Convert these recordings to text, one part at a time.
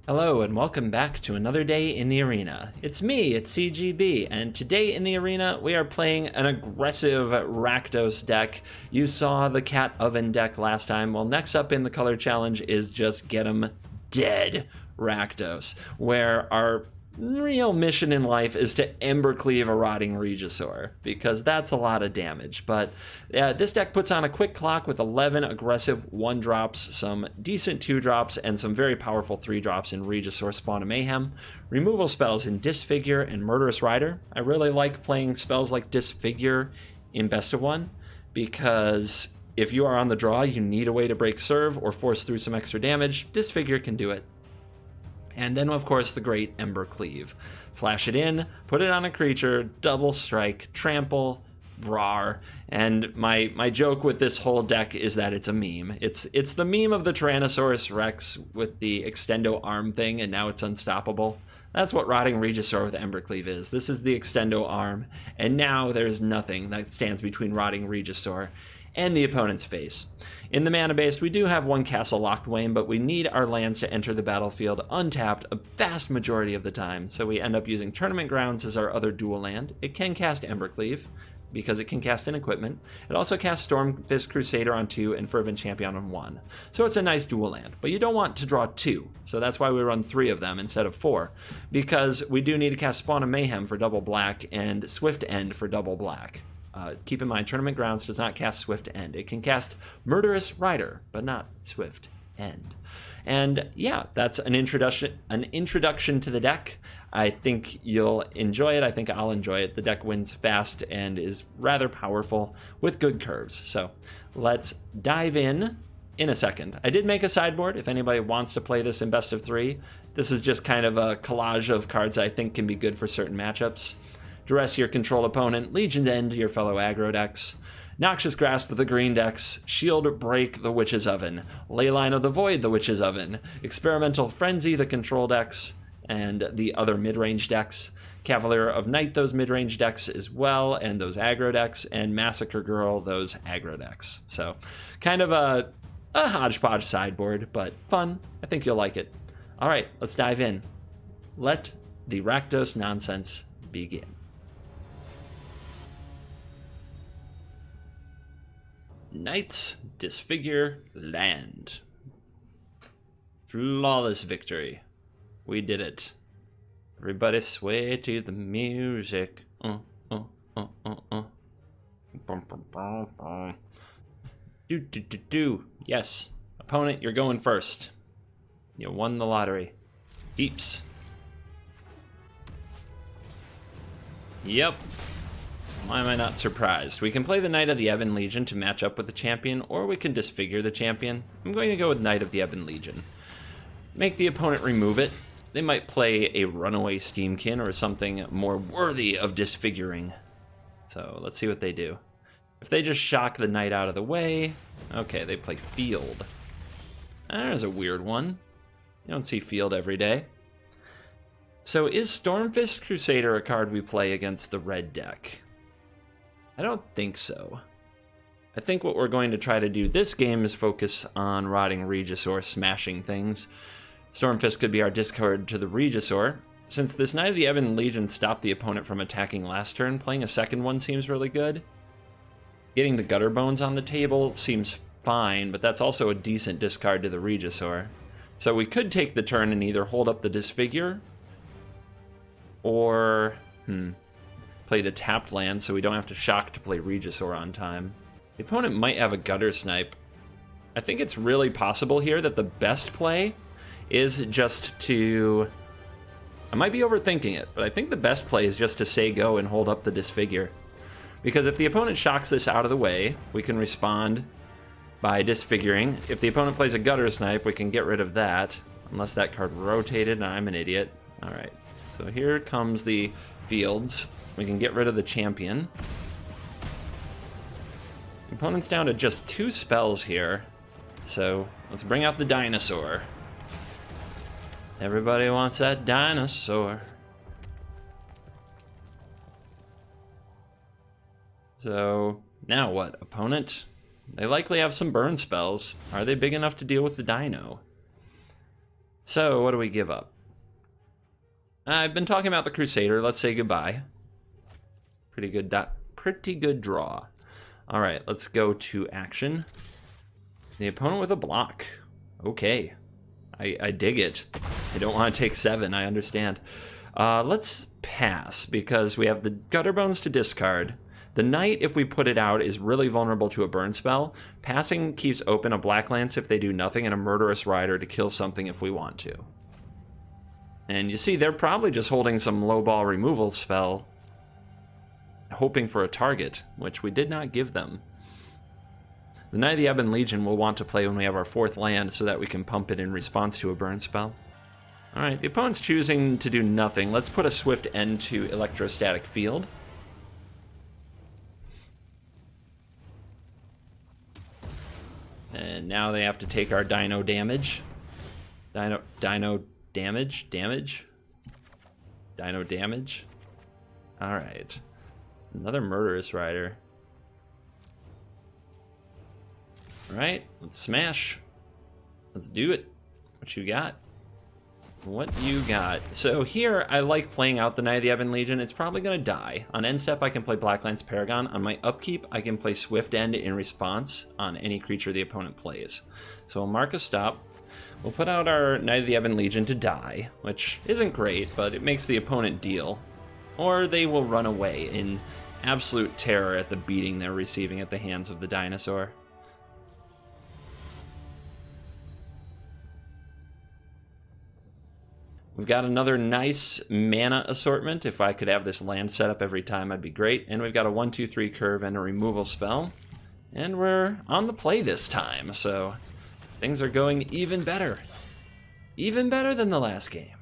Hello and welcome back to another day in the arena. It's me, it's CGB, and today in the arena we are playing an aggressive Rakdos deck. You saw the Cat Oven deck last time. Well, next up in the color challenge is just get 'em dead Rakdos, where our real mission in life is to Embercleave a Rotting Regisaur, because that's a lot of damage. But this deck puts on a quick clock with 11 aggressive 1-drops, some decent 2-drops, and some very powerful 3-drops in Regisaur, Spawn of Mayhem. Removal spells in Disfigure and Murderous Rider. I really like playing spells like Disfigure in Best of 1, because if you are on the draw, you need a way to break serve or force through some extra damage. Disfigure can do it. And then, of course, the great Embercleave. Flash it in, put it on a creature, double strike, trample, brar. And my joke with this whole deck is that it's a meme. It's the meme of the Tyrannosaurus Rex with the extendo arm thing, and now it's unstoppable. That's what Rotting Regisaur with Embercleave is. This is the extendo arm, and now there's nothing that stands between Rotting Regisaur and the opponent's face. In the mana base, we do have one Castle Locthwain, but we need our lands to enter the battlefield untapped a vast majority of the time, so we end up using Tournament Grounds as our other dual land. It can cast Embercleave, because it can cast an equipment. It also casts Stormfist Crusader on 2 and Fervent Champion on 1. So it's a nice dual land, but you don't want to draw 2, so that's why we run 3 of them instead of 4, because we do need to cast Spawn of Mayhem for double black and Swift End for double black. Keep in mind, Tournament Grounds does not cast Swift End. It can cast Murderous Rider, but not Swift End. And yeah, that's an introduction to the deck. I think you'll enjoy it. I think I'll enjoy it. The deck wins fast and is rather powerful with good curves. So let's dive in a second. I did make a sideboard if anybody wants to play this in best of 3. This is just kind of a collage of cards I think can be good for certain matchups. Duress your control opponent, Legion's End your fellow aggro decks, Noxious Grasp the green decks, Shield Break the Witch's Oven, Leyline of the Void the Witch's Oven, Experimental Frenzy the control decks, and the other mid-range decks, Cavalier of Night those mid-range decks as well, and those aggro decks, and Massacre Girl those aggro decks. So kind of a hodgepodge sideboard, but fun. I think you'll like it. All right, let's dive in. Let the Rakdos nonsense begin. Knights Disfigure Land. Flawless victory. We did it. Everybody sway to the music. Do. Yes. Opponent, you're going first. You won the lottery. Heaps. Yep. Why am I not surprised? We can play the Knight of the Ebon Legion to match up with the champion, or we can disfigure the champion. I'm going to go with Knight of the Ebon Legion. Make the opponent remove it. They might play a Runaway Steamkin or something more worthy of disfiguring. So let's see what they do. If they just shock the Knight out of the way, okay, they play Field. There's a weird one. You don't see Field every day. So is Stormfist Crusader a card we play against the red deck? I don't think so. I think what we're going to try to do this game is focus on Rotting Regisaur smashing things. Stormfist could be our discard to the Regisaur. Since this Knight of the Ebon Legion stopped the opponent from attacking last turn, playing a second one seems really good. Getting the Gutter Bones on the table seems fine, but that's also a decent discard to the Regisaur. So we could take the turn and either hold up the Disfigure, or play the tapped land so we don't have to shock to play Regisaur on time. The opponent might have a Gutter Snipe. I think it's really possible here that the best play is just to... I might be overthinking it, but I think the best play is just to say go and hold up the Disfigure. Because if the opponent shocks this out of the way, we can respond by disfiguring. If the opponent plays a Gutter Snipe, we can get rid of that, unless that card rotated and I'm an idiot. All right, so here comes the Fields. We can get rid of the champion. The opponent's down to just 2 spells here, so let's bring out the dinosaur. Everybody wants that dinosaur. So now what, opponent? They likely have some burn spells. Are they big enough to deal with the dino? So, what do we give up? I've been talking about the Crusader. Let's say goodbye. Pretty good draw. All right, let's go to action. The opponent with a block. Okay, I dig it. I don't want to take 7, I understand. Let's pass because we have the Gutter Bones to discard. The Knight, if we put it out, is really vulnerable to a burn spell. Passing keeps open a Black Lance if they do nothing and a Murderous Rider to kill something if we want to. And you see, they're probably just holding some low ball removal spell, hoping for a target, which we did not give them. The Knight of the Ebon Legion will want to play when we have our 4th land so that we can pump it in response to a burn spell. Alright, the opponent's choosing to do nothing. Let's put a swift end to Electrostatic Field. And now they have to take our Dino damage. Dino damage? Dino damage? Alright. Another Murderous Rider. Alright, let's smash. Let's do it. What you got? What you got? So here, I like playing out the Knight of the Ebon Legion. It's probably going to die. On end step, I can play Black Lance Paragon. On my upkeep, I can play Swift End in response on any creature the opponent plays. So we'll mark a stop. We'll put out our Knight of the Ebon Legion to die, which isn't great, but it makes the opponent deal. Or they will run away in absolute terror at the beating they're receiving at the hands of the dinosaur. We've got another nice mana assortment. If I could have this land set up every time, I'd be great. And we've got a 1/2/3 curve and a removal spell. And we're on the play this time, so things are going even better. Even better than the last game.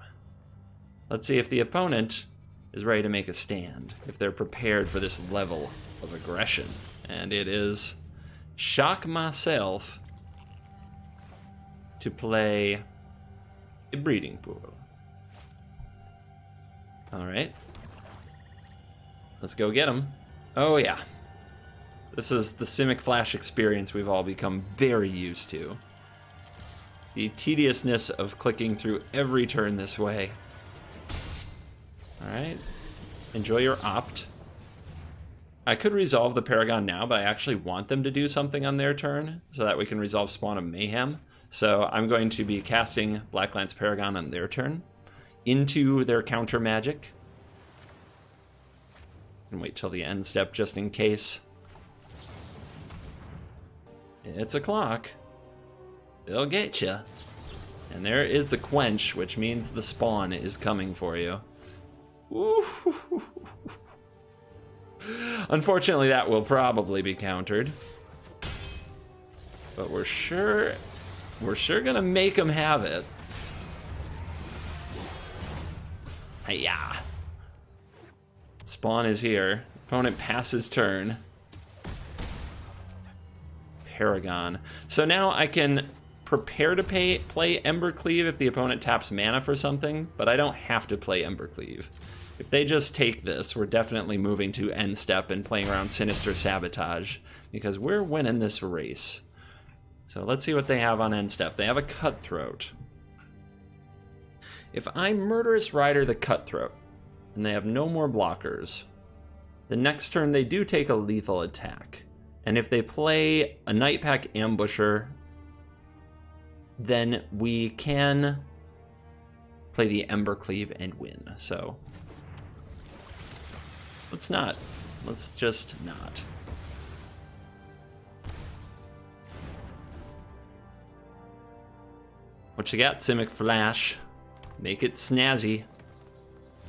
Let's see if the opponent is ready to make a stand, if they're prepared for this level of aggression. And it is shock myself to play a breeding pool. All right, let's go get him. Oh yeah, this is the Simic Flash experience we've all become very used to. The tediousness of clicking through every turn this way. All right, enjoy your opt. I could resolve the Paragon now, but I actually want them to do something on their turn so that we can resolve Spawn of Mayhem. So I'm going to be casting Black Lance Paragon on their turn into their counter magic. And wait till the end step just in case. It's a clock. They'll get you. And there is the quench, which means the spawn is coming for you. Ooh. Unfortunately, that will probably be countered. But we're sure gonna make them have it. Hiya. Spawn is here. Opponent passes turn. Paragon. So now I can prepare to play Embercleave if the opponent taps mana for something, but I don't have to play Embercleave. If they just take this, we're definitely moving to end step and playing around Sinister Sabotage, because we're winning this race. So let's see what they have on end step. They have a Cutthroat. If I Murderous Rider the Cutthroat, and they have no more blockers, the next turn they do take a lethal attack. And if they play a Nightpack Ambusher, then we can play the Embercleave and win. So let's not. Let's just not. What you got, Simic Flash? Make it snazzy.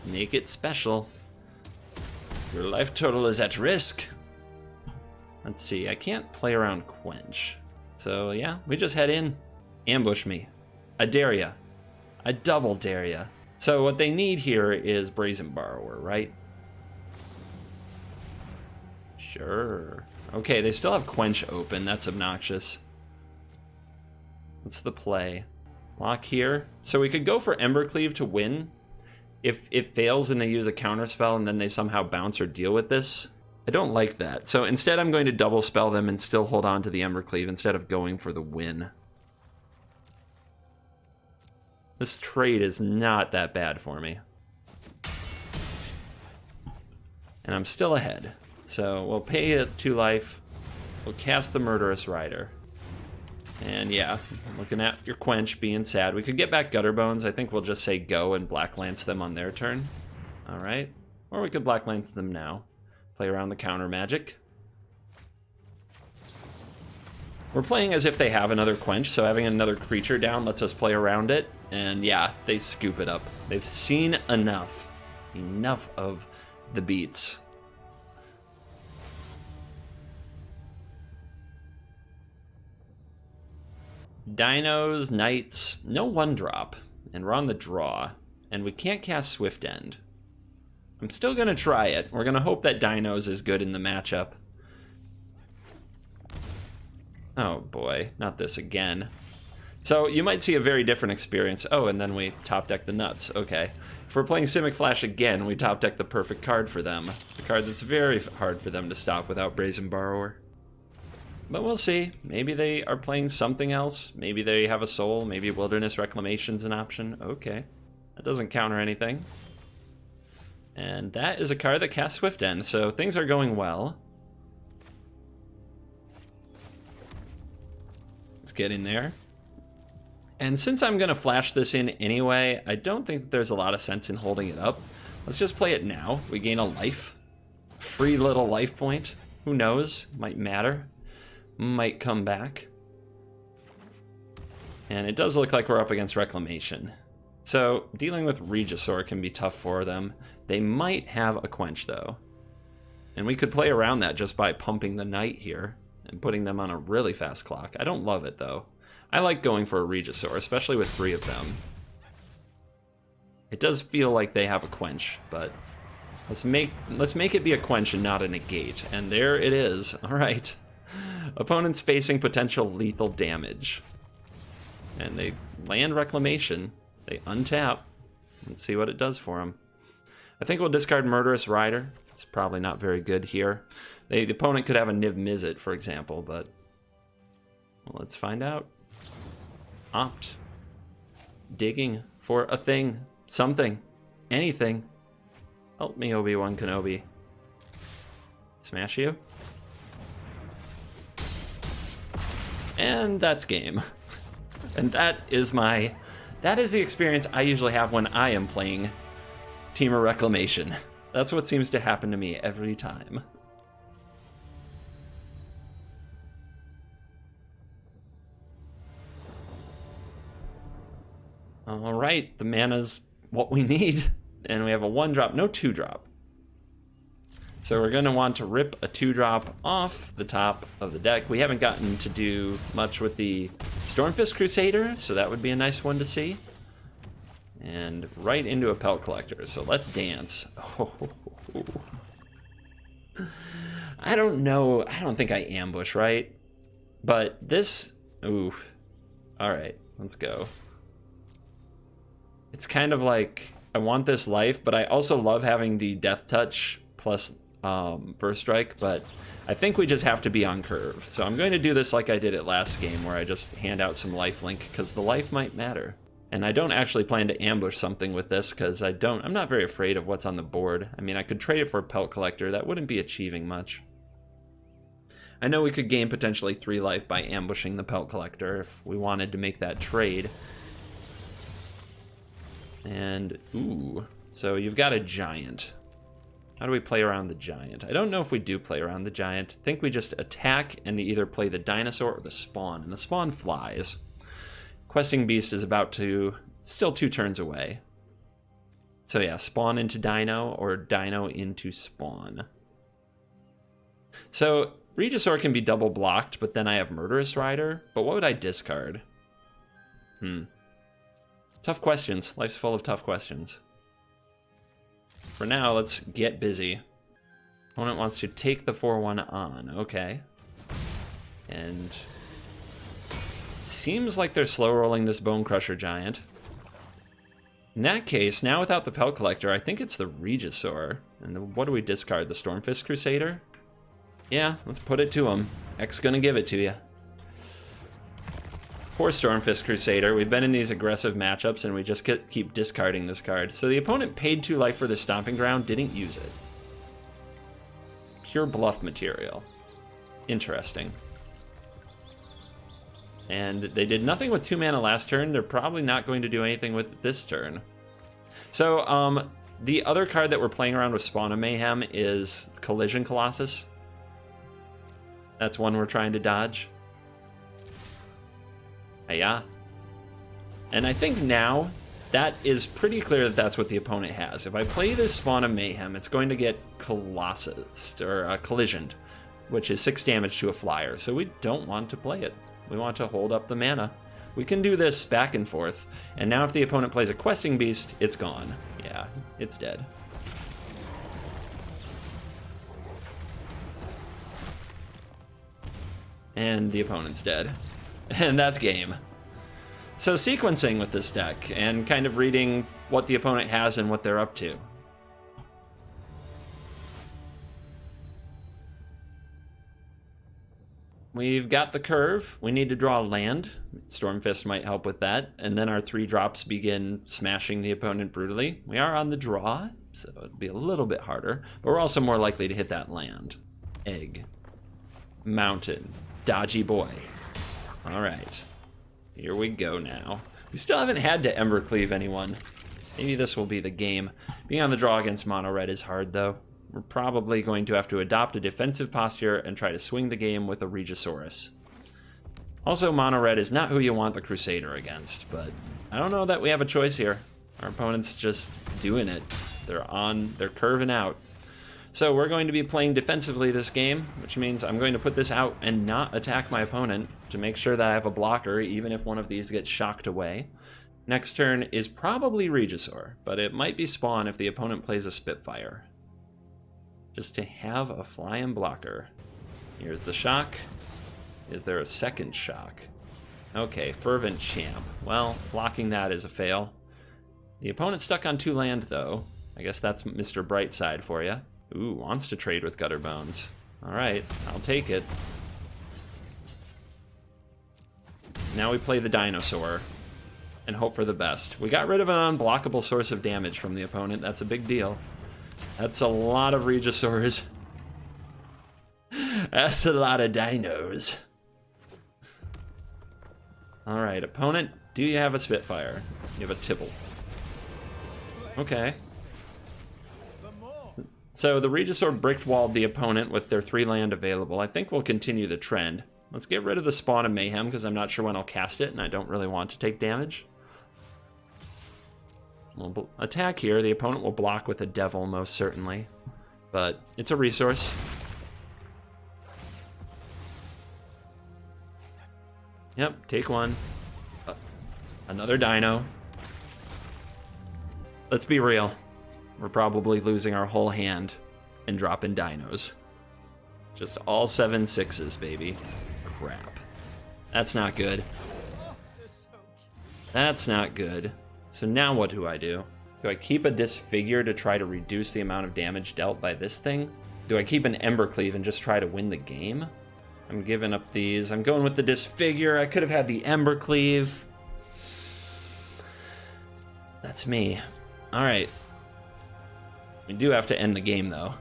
Make it special. Your life total is at risk. Let's see, I can't play around Quench. So yeah, we just head in. Ambush me. I dare ya. I double dare ya. So what they need here is Brazen Borrower, right? Sure. Okay, they still have Quench open. That's obnoxious. What's the play? Lock here. So we could go for Embercleave to win. If it fails and they use a counterspell and then they somehow bounce or deal with this. I don't like that. So instead I'm going to double spell them and still hold on to the Embercleave instead of going for the win. This trade is not that bad for me. And I'm still ahead. So we'll pay it 2 life. We'll cast the Murderous Rider. And yeah, looking at your Quench being sad. We could get back Gutter Bones. I think we'll just say go and Black Lance them on their turn. Alright. Or we could Black Lance them now. Play around the counter magic. We're playing as if they have another Quench, so having another creature down lets us play around it. And yeah, they scoop it up. They've seen enough. Enough of the beats. Dinos, Knights, no 1-drop, and we're on the draw, and we can't cast Swift End. I'm still going to try it. We're going to hope that Dinos is good in the matchup. Oh boy, not this again. So you might see a very different experience. Oh, and then we top deck the nuts. Okay. If we're playing Simic Flash again, we top deck the perfect card for them. The card that's very hard for them to stop without Brazen Borrower. But we'll see. Maybe they are playing something else. Maybe they have a soul. Maybe Wilderness Reclamation's an option. Okay. That doesn't counter anything. And that is a card that casts Swift End, so things are going well. Let's get in there. And since I'm going to flash this in anyway, I don't think there's a lot of sense in holding it up. Let's just play it now. We gain a life. Free little life point. Who knows? Might matter. Might come back. And it does look like we're up against Reclamation. So dealing with Regisaur can be tough for them. They might have a Quench though. And we could play around that just by pumping the Knight here and putting them on a really fast clock. I don't love it though. I like going for a Regisaur, especially with 3 of them. It does feel like they have a Quench, but let's make it be a Quench and not a negate. And there it is. All right. Opponents facing potential lethal damage. And they land Reclamation. They untap. Let's see what it does for them. I think we'll discard Murderous Rider. It's probably not very good here. The opponent could have a Niv Mizzet, for example, but well, let's find out. Opt. Digging for a thing. Something. Anything. Help me, Obi-Wan Kenobi. Smash you. And that's game. And that is the experience I usually have when I am playing Team of Reclamation. That's what seems to happen to me every time. All right, the mana's what we need, and we have a 1-drop, no 2-drop. So we're going to want to rip a 2-drop off the top of the deck. We haven't gotten to do much with the Stormfist Crusader, so that would be a nice one to see. And right into a Pelt Collector, so let's dance. Oh. I don't know, I don't think I ambush, right? But this, ooh. All right, let's go. It's kind of like, I want this life, but I also love having the Death Touch plus First Strike, but I think we just have to be on curve. So I'm going to do this like I did it last game, where I just hand out some lifelink, because the life might matter. And I don't actually plan to ambush something with this, because I'm not very afraid of what's on the board. I mean, I could trade it for a Pelt Collector. That wouldn't be achieving much. I know we could gain potentially 3 life by ambushing the Pelt Collector if we wanted to make that trade. And, ooh, so you've got a Giant. How do we play around the Giant? I don't know if we do play around the Giant. I think we just attack and either play the Dinosaur or the Spawn, and the Spawn flies. Questing Beast is about to, still 2 turns away. So yeah, Spawn into Dino or Dino into Spawn. So Regisaur can be double blocked, but then I have Murderous Rider. But what would I discard? Tough questions. Life's full of tough questions. For now, let's get busy. Opponent wants to take the 4-1 on. Okay. And seems like they're slow rolling this Bone Crusher Giant. In that case, now without the Pelt Collector, I think it's the Regisaur. And what do we discard? The Stormfist Crusader? Yeah, let's put it to him. X gonna give it to you. Poor Stormfist Crusader. We've been in these aggressive matchups and we just keep discarding this card. So the opponent paid 2 life for the Stomping Ground, didn't use it. Pure bluff material. Interesting. And they did nothing with 2 mana last turn. They're probably not going to do anything with it this turn. So the other card that we're playing around with Spawn of Mayhem is Collision Colossus. That's one we're trying to dodge. Yeah. And I think now that is pretty clear that that's what the opponent has. If I play this Spawn of Mayhem, it's going to get Colossus or collisioned, which is 6 damage to a flyer. So we don't want to play it. We want to hold up the mana. We can do this back and forth. And now if the opponent plays a Questing Beast, it's gone. Yeah, it's dead. And the opponent's dead. And that's game. So sequencing with this deck and kind of reading what the opponent has and what they're up to. We've got the curve. We need to draw land. Stormfist might help with that. And then our 3 drops begin smashing the opponent brutally. We are on the draw, so it'll be a little bit harder. But we're also more likely to hit that land. Egg. Mountain. Dodgy boy. All right. Here we go now. We still haven't had to Embercleave anyone. Maybe this will be the game. Being on the draw against mono red is hard, though. We're probably going to have to adopt a defensive posture and try to swing the game with a Regisaurus. Also, mono red is not who you want the Crusader against, but I don't know that we have a choice here. Our opponent's just doing it. They're curving out. So we're going to be playing defensively this game, which means I'm going to put this out and not attack my opponent to make sure that I have a blocker, even if one of these gets shocked away. Next turn is probably Regisaur, but it might be Spawn if the opponent plays a Spitfire. Just to have a flying blocker. Here's the shock. Is there a second shock? Okay, Fervent Champ. Well, blocking that is a fail. The opponent's stuck on 2 land, though. I guess that's Mr. Brightside for you. Ooh, wants to trade with Gutter Bones. Alright, I'll take it. Now we play the Dinosaur and hope for the best. We got rid of an unblockable source of damage from the opponent. That's a big deal. That's a lot of Regisaurs. That's a lot of dinos. Alright, opponent, do you have a Spitfire? You have a Tibble. Okay. So the Regisaur brick-walled the opponent with their 3 land available. I think we'll continue the trend. Let's get rid of the Spawn of Mayhem because I'm not sure when I'll cast it and I don't really want to take damage. We'll attack here. The opponent will block with a Devil most certainly, but it's a resource. Yep, take 1. Another Dino. Let's be real. We're probably losing our whole hand and dropping dinos. Just all 7 6s, baby. Crap. That's not good. That's not good. So now what do? Do I keep a Disfigure to try to reduce the amount of damage dealt by this thing? Do I keep an Embercleave and just try to win the game? I'm giving up these. I'm going with the Disfigure. I could have had the Embercleave. That's me. All right. We do have to end the game, though.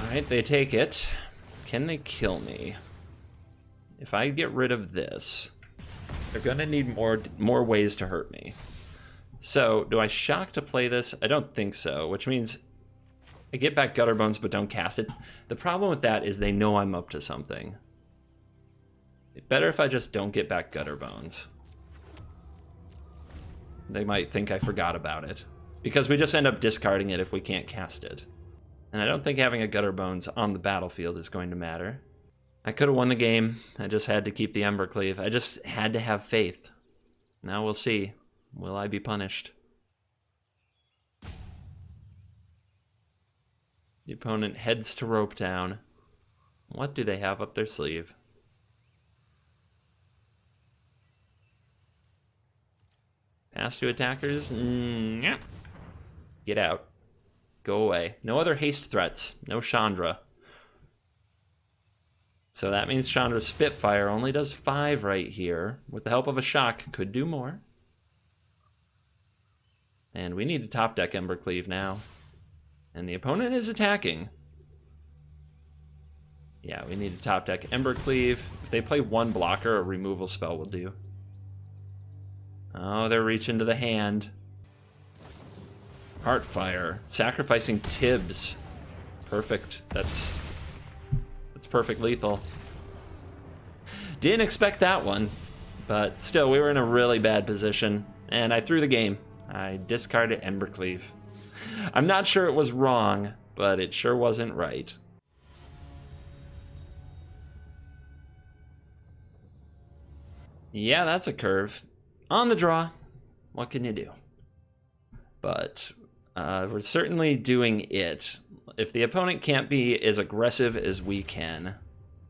Alright, they take it. Can they kill me? If I get rid of this, they're gonna need more ways to hurt me. So, do I shock to play this? I don't think so, which means I get back Gutter Bones but don't cast it. The problem with that is they know I'm up to something. It's better if I just don't get back Gutter Bones. They might think I forgot about it. Because we just end up discarding it if we can't cast it. And I don't think having a Gutter Bones on the battlefield is going to matter. I could have won the game. I just had to keep the Embercleave. I just had to have faith. Now we'll see. Will I be punished? The opponent heads to Rope Town. What do they have up their sleeve? Pass to attackers? Yeah. Get out. Go away. No other haste threats. No Chandra. So that means Chandra's Spitfire only does 5 right here. With the help of a shock, could do more. And we need to top deck Embercleave now. And the opponent is attacking. Yeah, we need to top deck Embercleave. If they play one blocker, a removal spell will do. Oh, they're reaching to the hand. Heartfire, sacrificing Tibbs. Perfect. That's perfect lethal. Didn't expect that one, but still, we were in a really bad position, and I threw the game. I discarded Embercleave. I'm not sure it was wrong, but it sure wasn't right. Yeah, that's a curve. On the draw. What can you do? But we're certainly doing it. If the opponent can't be as aggressive as we can,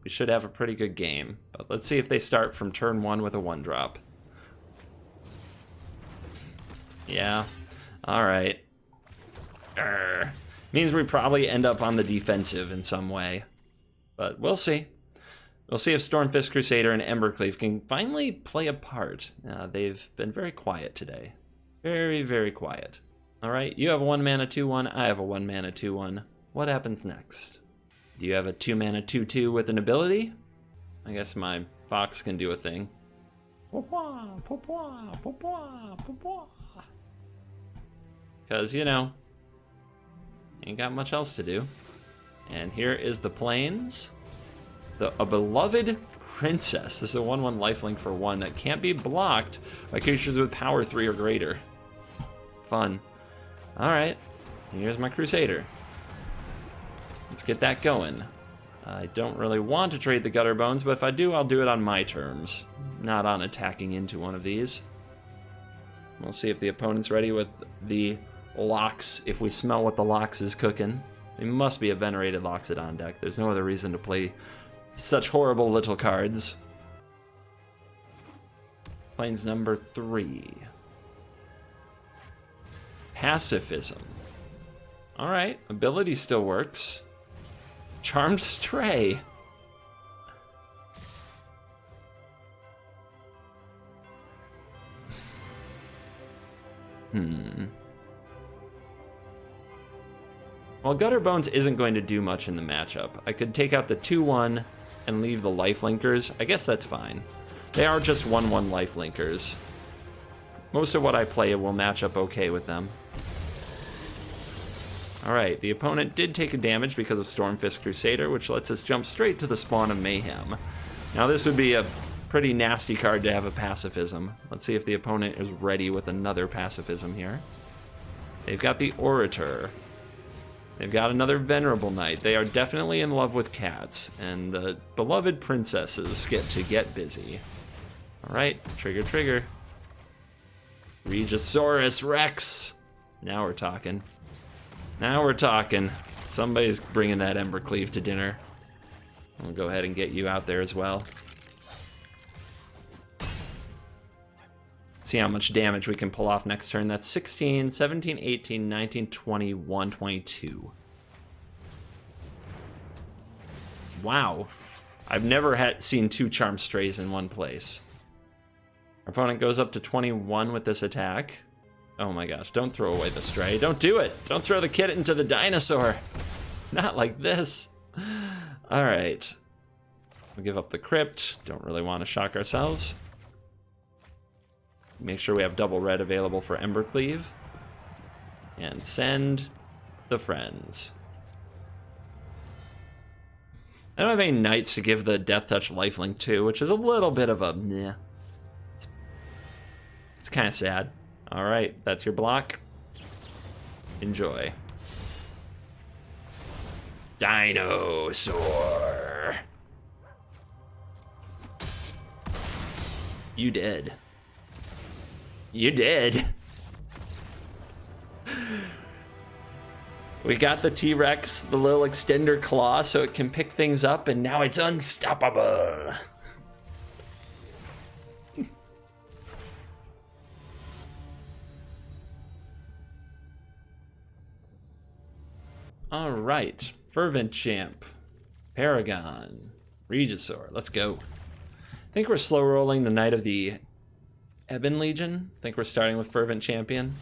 we should have a pretty good game. But let's see if they start from turn 1 with a 1-drop. Yeah. All right. Means we probably end up on the defensive in some way. But we'll see. We'll see if Stormfist Crusader and Embercleave can finally play a part. They've been very quiet today. Very, very quiet. All right, you have a 1-mana 2/1. I have a 1-mana 2/1. What happens next? Do you have a 2-mana 2/2 with an ability? I guess my fox can do a thing. Because, you know, ain't got much else to do. And here is the plains. A beloved princess. This is a 1/1 lifelink for 1 that can't be blocked by creatures with power 3 or greater. Fun. Alright, here's my Crusader. Let's get that going. I don't really want to trade the Gutter Bones, but if I do, I'll do it on my terms, not on attacking into one of these. We'll see if the opponent's ready with the Lox, if we smell what the Lox is cooking. They must be a Venerated Loxodon deck. There's no other reason to play such horrible little cards. Plains number 3. Pacifism. Alright, ability still works. Charmed Stray. Well, Gutter Bones isn't going to do much in the matchup. I could take out the 2/1 and leave the lifelinkers. I guess that's fine. They are just 1/1 lifelinkers. Most of what I play will match up okay with them. Alright, the opponent did take a damage because of Stormfist Crusader, which lets us jump straight to the Spawn of Mayhem. Now this would be a pretty nasty card to have a Pacifism. Let's see if the opponent is ready with another Pacifism here. They've got the Orator. They've got another Venerable Knight. They are definitely in love with cats, and the beloved princesses get to get busy. Alright, trigger, trigger. Regisaurus Rex. Now we're talking. Now we're talking. Somebody's bringing that Embercleave to dinner. I'll go ahead and get you out there as well. See how much damage we can pull off next turn. That's 16, 17, 18, 19, 21, 22. Wow. I've never seen 2 Charmed Strays in one place. Our opponent goes up to 21 with this attack. Oh my gosh, don't throw away the Stray. Don't do it. Don't throw the kid into the dinosaur. Not like this. All right. We'll give up the Crypt. Don't really want to shock ourselves. Make sure we have double red available for Embercleave. And send the friends. I don't have any knights to give the Death Touch lifelink to, which is a little bit of a meh. It's kind of sad. All right, that's your block. Enjoy. Dinosaur. You did. You did. We got the T-Rex, the little extender claw, so it can pick things up, and now it's unstoppable. All right, Fervent Champ, Paragon, Regisaur, let's go. I think we're slow rolling the Knight of the Ebon Legion. I think we're starting with Fervent Champion.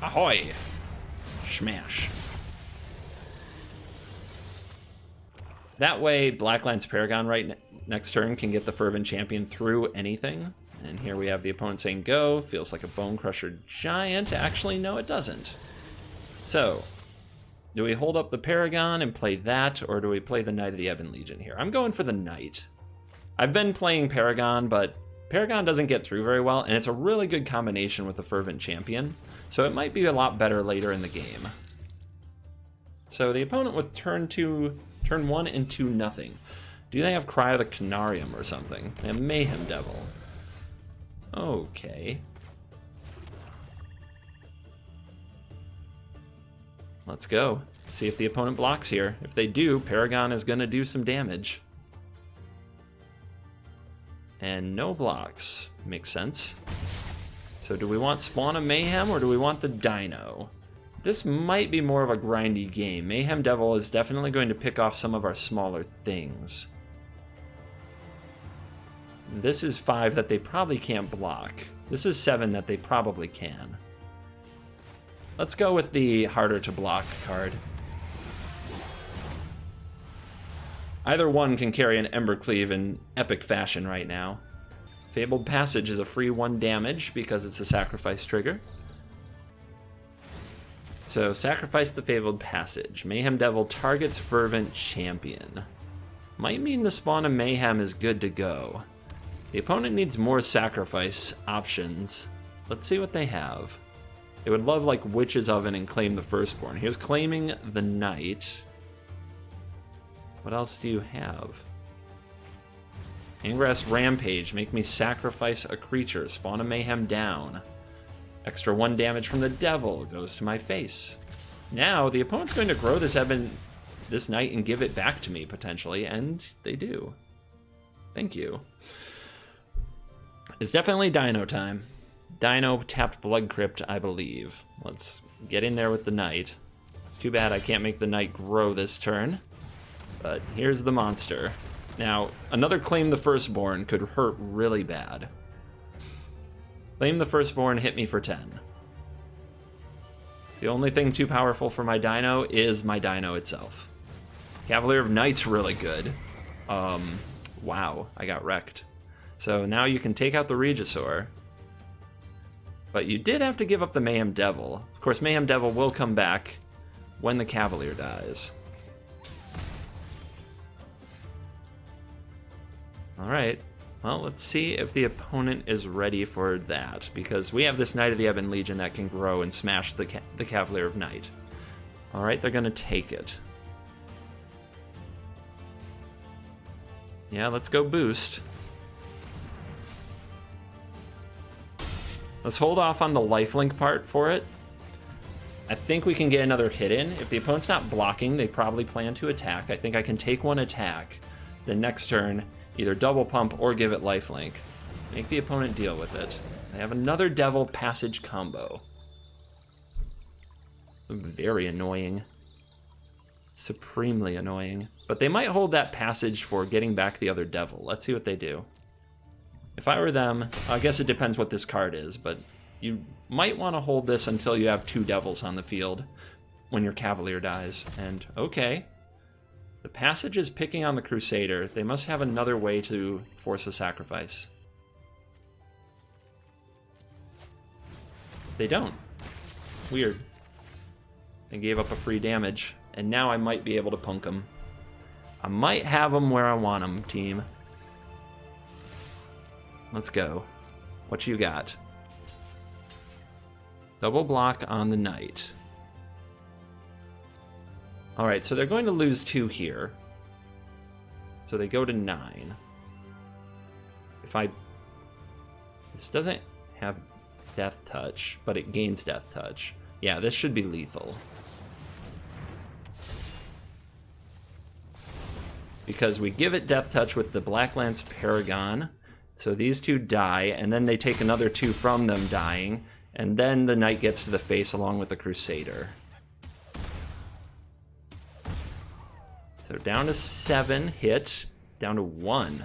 Ahoy! Smash. That way, Blacklands Paragon next turn can get the Fervent Champion through anything. And here we have the opponent saying go. Feels like a Bone Crusher Giant. Actually, no, it doesn't. So, do we hold up the Paragon and play that, or do we play the Knight of the Ebon Legion here? I'm going for the Knight. I've been playing Paragon, but Paragon doesn't get through very well, and it's a really good combination with the Fervent Champion, so it might be a lot better later in the game. So the opponent with turn 1 and 2 nothing. Do they have Cry of the Canarium or something? They have Mayhem Devil. Okay. Let's go. See if the opponent blocks here. If they do, Paragon is going to do some damage. And no blocks. Makes sense. So do we want Spawn of Mayhem or do we want the Dino? This might be more of a grindy game. Mayhem Devil is definitely going to pick off some of our smaller things. This is 5 that they probably can't block. This is 7 that they probably can. Let's go with the harder to block card. Either one can carry an Embercleave in epic fashion right now. Fabled Passage is a free 1 damage because it's a sacrifice trigger. So sacrifice the Fabled Passage. Mayhem Devil targets Fervent Champion. Might mean the Spawn of Mayhem is good to go. The opponent needs more sacrifice options. Let's see what they have. They would love like Witch's Oven and claim the Firstborn. Here's claiming the Knight. What else do you have? Ingress Rampage. Make me sacrifice a creature. Spawn a Mayhem down. Extra 1 damage from the Devil goes to my face. Now the opponent's going to grow this Knight and give it back to me potentially, and they do. Thank you. It's definitely Dino time. Dino tapped Blood Crypt, I believe. Let's get in there with the Knight. It's too bad I can't make the Knight grow this turn. But here's the monster. Now, another Claim the Firstborn could hurt really bad. Claim the Firstborn hit me for 10. The only thing too powerful for my Dino is my Dino itself. Cavalier of Knight's really good. Wow, I got wrecked. So now you can take out the Regisaur. But you did have to give up the Mayhem Devil. Of course, Mayhem Devil will come back when the Cavalier dies. Alright, well, let's see if the opponent is ready for that, because we have this Knight of the Ebon Legion that can grow and smash the Cavalier of Night. Alright, they're going to take it. Yeah, let's go boost. Let's hold off on the lifelink part for it. I think we can get another hit in. If the opponent's not blocking, they probably plan to attack. I think I can take 1 attack. The next turn, either double pump or give it lifelink. Make the opponent deal with it. They have another Devil Passage combo. Very annoying. Supremely annoying. But they might hold that passage for getting back the other Devil. Let's see what they do. If I were them, I guess it depends what this card is, but you might want to hold this until you have 2 Devils on the field when your Cavalier dies. And okay. The passage is picking on the Crusader. They must have another way to force a sacrifice. They don't. Weird. They gave up a free damage, and now I might be able to punk them. I might have them where I want them, team. Let's go. What you got? Double block on the Knight. Alright, so they're going to lose 2 here. So they go to 9. This doesn't have Death Touch, but it gains Death Touch. Yeah, this should be lethal. Because we give it Death Touch with the Blacklands Paragon. So these 2 die, and then they take another 2 from them dying, and then the Knight gets to the face along with the Crusader. So down to 7 hit, down to 1.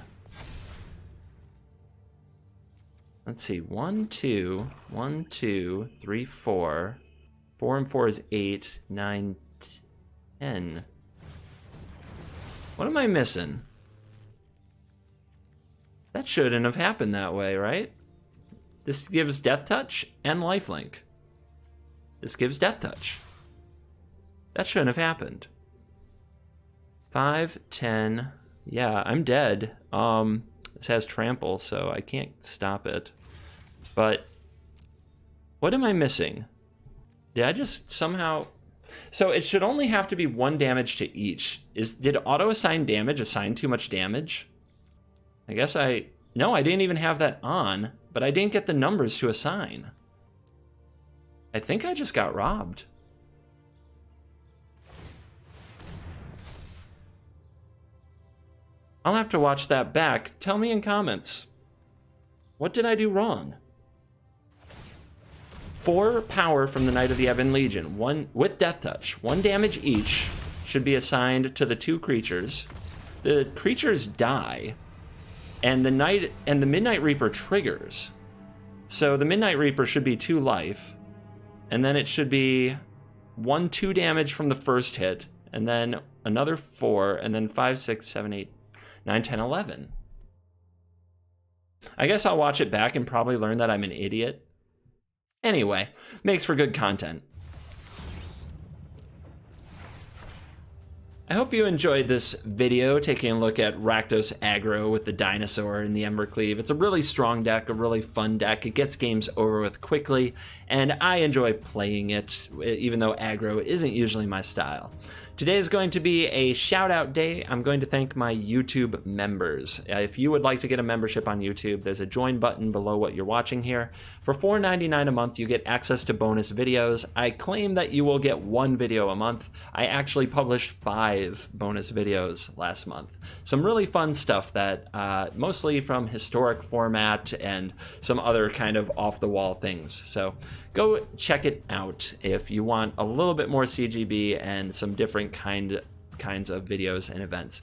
Let's see, 1, 2, 1, 2, 3, 4. 4 and 4 is 8, 9, 10. What am I missing? That shouldn't have happened that way, right? This gives Death Touch and Lifelink. This gives Death Touch. That shouldn't have happened. 5, 10. Yeah, I'm dead. This has Trample, so I can't stop it. But what am I missing? Did I just somehow... So it should only have to be 1 damage to each. Did auto-assign damage assign too much damage? I guess No, I didn't even have that on, but I didn't get the numbers to assign. I think I just got robbed. I'll have to watch that back. Tell me in comments. What did I do wrong? 4 power from the Knight of the Ebon Legion, 1 with Death Touch. 1 damage each should be assigned to the 2 creatures. The creatures die, and the Midnight Reaper triggers. So the Midnight Reaper should be 2 life, and then it should be 1, 2 damage from the first hit, and then another 4, and then 5, 6, 7, 8, 9, 10, 11. I guess I'll watch it back and probably learn that I'm an idiot. Anyway, makes for good content. I hope you enjoyed this video, taking a look at Rakdos Aggro with the Dinosaur and the Embercleave. It's a really strong deck, a really fun deck. It gets games over with quickly, and I enjoy playing it, even though Aggro isn't usually my style. Today is going to be a shout out day. I'm going to thank my YouTube members. If you would like to get a membership on YouTube, there's a join button below what you're watching here. For $4.99 a month, you get access to bonus videos. I claim that you will get 1 video a month. I actually published 5 bonus videos last month. Some really fun stuff that mostly from historic format and some other kind of off the wall things. So go check it out if you want a little bit more CGB and some different kinds of videos and events.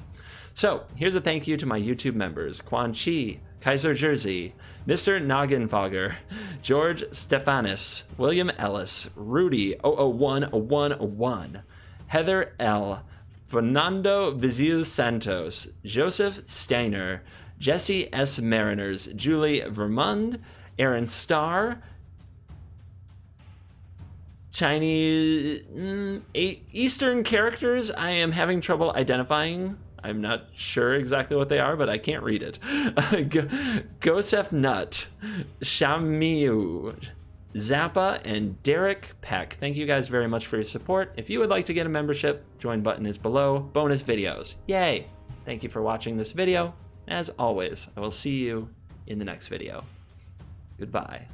So here's a thank you to my YouTube members: Quan Chi, Kaiser Jersey, Mr. Noggenfogger, George Stephanis, William Ellis, Rudy 00101, Heather L, Fernando Vizil Santos, Joseph Steiner, Jesse S. Mariners, Julie Vermund, Aaron Starr, Chinese Eastern characters I am having trouble identifying. I'm not sure exactly what they are, but I can't read it. Gosef Nut, Shamiu, Zappa, and Derek Peck. Thank you guys very much for your support. If you would like to get a membership, join button is below. Bonus videos. Yay! Thank you for watching this video. As always, I will see you in the next video. Goodbye.